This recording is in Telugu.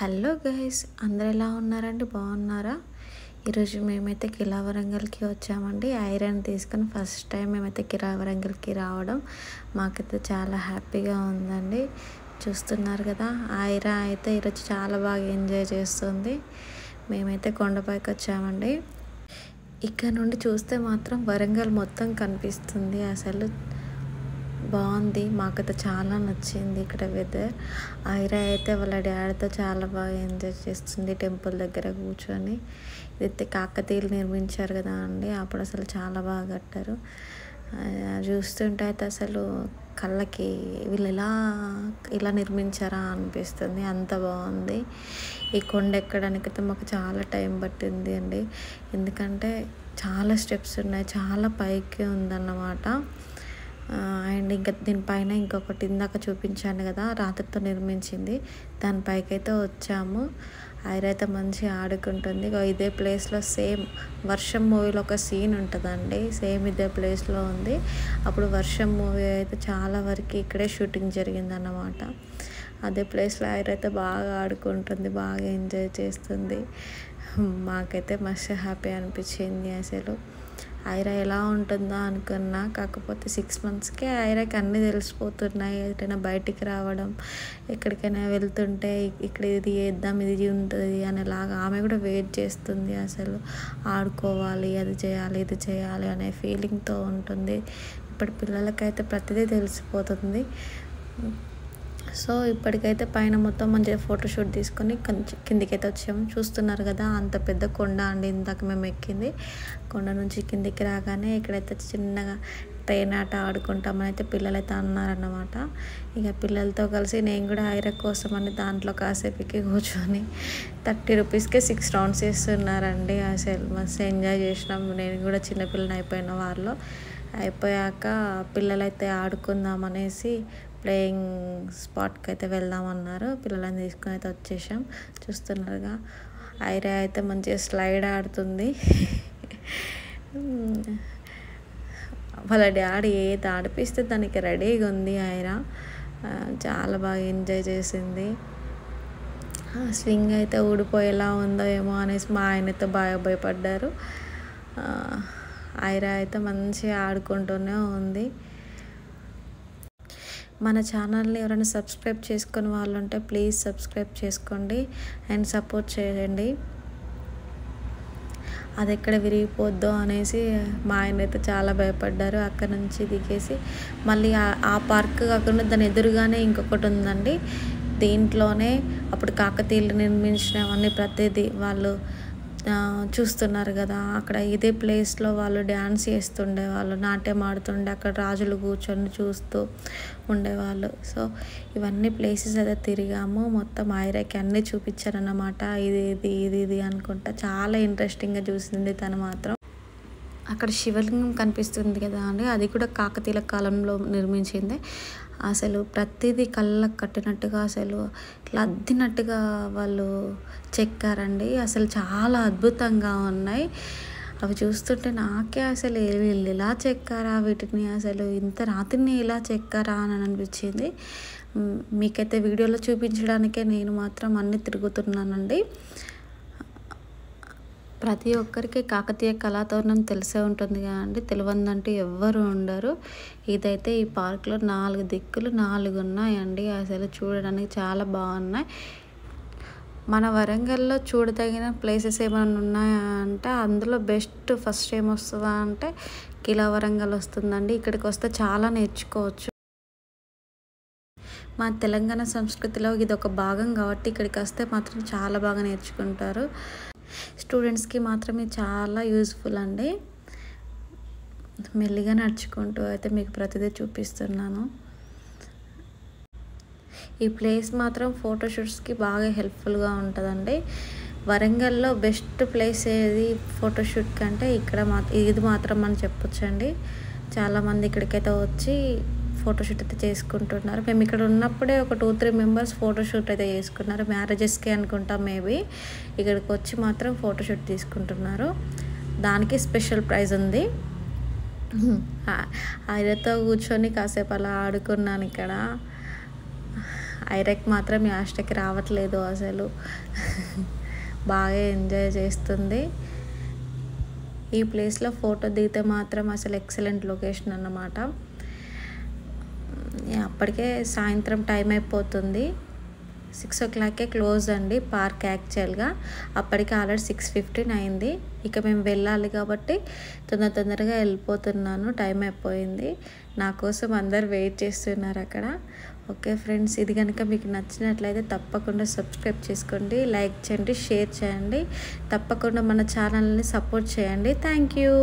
హలో గైస్, అందరు ఎలా ఉన్నారండి? బాగున్నారా? ఈరోజు మేమైతే కిలా వరంగల్కి వచ్చామండి. ఐరన్ తీసుకొని ఫస్ట్ టైం మేమైతే కిలా వరంగల్కి రావడం మాకైతే చాలా హ్యాపీగా ఉందండి. చూస్తున్నారు కదా, ఐరా అయితే ఈరోజు చాలా బాగా ఎంజాయ్ చేస్తుంది. మేమైతే కొండపైకి వచ్చామండి. ఇక్కడ నుండి చూస్తే మాత్రం వరంగల్ మొత్తం కనిపిస్తుంది. అసలు బాగుంది, మాకైతే చాలా నచ్చింది ఇక్కడ వెదర్. ఐరా అయితే వాళ్ళ డాడీతో చాలా బాగా ఎంజాయ్ చేస్తుంది టెంపుల్ దగ్గర కూర్చొని. ఇదైతే కాకతీయులు నిర్మించారు కదా అండి, అప్పుడు అసలు చాలా బాగా కట్టారు. చూస్తుంటే అయితే అసలు కళ్ళకి వీళ్ళు ఇలా నిర్మించారా అనిపిస్తుంది, అంత బాగుంది. ఈ కొండ ఎక్కడానికి అయితే మాకు చాలా టైం పట్టింది అండి, ఎందుకంటే చాలా స్టెప్స్ ఉన్నాయి, చాలా పైకి ఉందన్నమాట. అండ్ ఇంకా దీనిపైన ఇంకొకటి ఇందాక చూపించాను కదా, రాత్రితో నిర్మించింది, దానిపైకి అయితే వచ్చాము. ఐరా అయితే మంచిగా ఆడుకుంటుంది. ఇదే ప్లేస్లో సేమ్ వర్షం మూవీలో ఒక సీన్ ఉంటుందండి, సేమ్ ఇదే ప్లేస్లో ఉంది. అప్పుడు వర్షం మూవీ అయితే చాలా వరకు ఇక్కడే షూటింగ్ జరిగిందన్నమాట. అదే ప్లేస్లో ఐరా అయితే బాగా ఆడుకుంటుంది, బాగా ఎంజాయ్ చేస్తుంది. మాకైతే మస్తు హ్యాపీ అనిపించింది. అసలు ఐరా ఎలా ఉంటుందో అనుకున్నా, కాకపోతే 6 monthsకే ఐరాకి అన్నీ తెలిసిపోతున్నాయి. ఎటైనా బయటికి రావడం, ఎక్కడికైనా వెళ్తుంటే ఇక్కడ ఇది చేద్దాం, ఇది ఉంటుంది అనేలాగా ఆమె కూడా వెయిట్ చేస్తుంది. అసలు ఆడుకోవాలి, అది చేయాలి, ఇది చేయాలి అనే ఫీలింగ్తో ఉంటుంది. ఇప్పుడు పిల్లలకైతే ప్రతిదీ తెలిసిపోతుంది. సో ఇప్పటికైతే పైన మొత్తం మంచిగా ఫోటోషూట్ తీసుకొని కిందికైతే వచ్చాము. చూస్తున్నారు కదా, అంత పెద్ద కొండ అండి ఇందాక మేము ఎక్కింది. కొండ నుంచి కిందికి రాగానే ఇక్కడైతే చిన్నగా ట్రైన్ ఆట ఆడుకుంటామని అయితే పిల్లలైతే అన్నారన్నమాట. ఇక పిల్లలతో కలిసి నేను కూడా ఐరా కోసం అని దాంట్లో కాసేపుకి కూర్చొని 30 rupeesకే 6 rounds వేస్తున్నారండి. అసలు మస్తు ఎంజాయ్ చేసినాం. నేను కూడా చిన్నపిల్లని అయిపోయిన వారిలో అయిపోయాక పిల్లలైతే ఆడుకుందాం అనేసి ప్లేయింగ్ స్పాట్కి అయితే వెళ్దామన్నారు. పిల్లలని తీసుకొని అయితే వచ్చేసాం. చూస్తున్నారుగా, ఐరా అయితే మంచిగా స్లైడ్ ఆడుతుంది. వాళ్ళ డాడీ ఏది ఆడిపిస్తే దానికి రెడీగా ఉంది. ఐరా చాలా బాగా ఎంజాయ్ చేసింది. స్వింగ్ అయితే ఊడిపోయేలా ఉందో ఏమో అనేసి మా ఆయనతో బాగా భయపడ్డారు. ఐరా అయితే మంచిగా ఆడుకుంటూనే ఉంది. మన ఛానల్ని ఎవరైనా సబ్స్క్రైబ్ చేసుకుని వాళ్ళు ఉంటే ప్లీజ్ సబ్స్క్రైబ్ చేసుకోండి అండ్ సపోర్ట్ చేయండి. అది ఎక్కడ విరిగిపోద్దో అనేసి మా ఆయన అయితే చాలా భయపడ్డారు. అక్కడ నుంచి దిగేసి మళ్ళీ ఆ పార్క్ కాకుండా దాని ఎదురుగానే ఇంకొకటి ఉందండి. దీంట్లోనే అప్పుడు కాకతీయులు నిర్మించినవన్నీ ప్రతిదీ వాళ్ళు చూస్తున్నారు కదా, అక్కడ ఇదే ప్లేస్లో వాళ్ళు డ్యాన్స్ చేస్తుండే వాళ్ళు, నాట్యం ఆడుతుండే, అక్కడ రాజులు కూర్చొని చూస్తూ ఉండేవాళ్ళు. సో ఇవన్నీ ప్లేసెస్ అయితే తిరిగాము. మొత్తం ఐరాకి అన్నీ చూపించారన్నమాట. ఇది అనుకుంటా చాలా ఇంట్రెస్టింగ్గా చూసింది తను మాత్రం. అక్కడ శివలింగం కనిపిస్తుంది కదా అండి, అది కూడా కాకతీయుల కాలంలో నిర్మించింది. అసలు ప్రతిదీ కళ్ళకు కట్టినట్టుగా అసలు ఇట్లా అద్దినట్టుగా వాళ్ళు చెక్కారండి. అసలు చాలా అద్భుతంగా ఉన్నాయి. అవి చూస్తుంటే నాకే అసలు వీళ్ళు ఇలా చెక్కారా వీటిని, అసలు ఇంత రాత్రిని ఇలా చెక్కారా అని అనిపించింది. మీకైతే వీడియోలో చూపించడానికే నేను మాత్రం అన్నీ తిరుగుతున్నానండి. ప్రతి ఒక్కరికి కాకతీయ కళాతోరణం తెలిసే ఉంటుంది కదండి, తెలియదంటూ ఎవ్వరు ఉండరు. ఇదైతే ఈ పార్క్లో 4 దిక్కులు 4 ఉన్నాయండి. అసలు చూడడానికి చాలా బాగున్నాయి. మన వరంగల్లో చూడదగిన ప్లేసెస్ ఏమైనా ఉన్నాయా అంటే అందులో బెస్ట్ ఫస్ట్ ఏం వస్తుందా అంటే కిలా వరంగల్ వస్తుందండి. ఇక్కడికి వస్తే చాలా నేర్చుకోవచ్చు. మా తెలంగాణ సంస్కృతిలో ఇది ఒక భాగం కాబట్టి ఇక్కడికి వస్తే మాత్రం చాలా బాగా నేర్చుకుంటారు. స్టూడెంట్స్కి మాత్రం ఇది చాలా యూజ్ఫుల్ అండి. మెల్లిగా నడుచుకుంటూ అయితే మీకు ప్రతిదీ చూపిస్తున్నాను. ఈ ప్లేస్ మాత్రం ఫోటోషూట్స్కి బాగా హెల్ప్ఫుల్గా ఉంటుందండి. వరంగల్లో బెస్ట్ ప్లేస్ ఏది ఫోటోషూట్ కంటే ఇది మాత్రం అని చెప్పొచ్చండి. చాలామంది ఇక్కడికైతే వచ్చి ఫోటోషూట్ అయితే చేసుకుంటున్నారు. మేము ఇక్కడ ఉన్నప్పుడే ఒక 2-3 members ఫోటోషూట్ అయితే చేసుకున్నారు. మ్యారేజెస్కి అనుకుంటా మేబీ. ఇక్కడికి వచ్చి మాత్రం ఫోటోషూట్ తీసుకుంటున్నారు. దానికి స్పెషల్ ప్రైజ్ ఉంది. ఐరాతో కూర్చొని కాసేపు అలా ఆడుకున్నాను ఇక్కడ. ఐరక్ మాత్రం యాస్టకి రావట్లేదు అసలు. బాగా ఎంజాయ్ చేస్తుంది. ఈ ప్లేస్లో ఫోటో దిగితే మాత్రం అసలు ఎక్సలెంట్ లొకేషన్ అన్నమాట. అప్పటికే సాయంత్రం టైం అయిపోతుంది. 6 o'clockకే క్లోజ్ అండి పార్క్ యాక్చువల్గా. అప్పటికి ఆల్రెడీ 6:15 అయింది. ఇక మేము వెళ్ళాలి కాబట్టి తొందరగా వెళ్ళిపోతున్నాను, టైం అయిపోయింది. నా కోసం అందరు వెయిట్ చేస్తున్నారు అక్కడ. ఓకే ఫ్రెండ్స్, ఇది కనుక మీకు నచ్చినట్లయితే తప్పకుండా సబ్స్క్రైబ్ చేసుకోండి, లైక్ చేయండి, షేర్ చేయండి. తప్పకుండా మన ఛానల్ని సపోర్ట్ చేయండి. Thank you.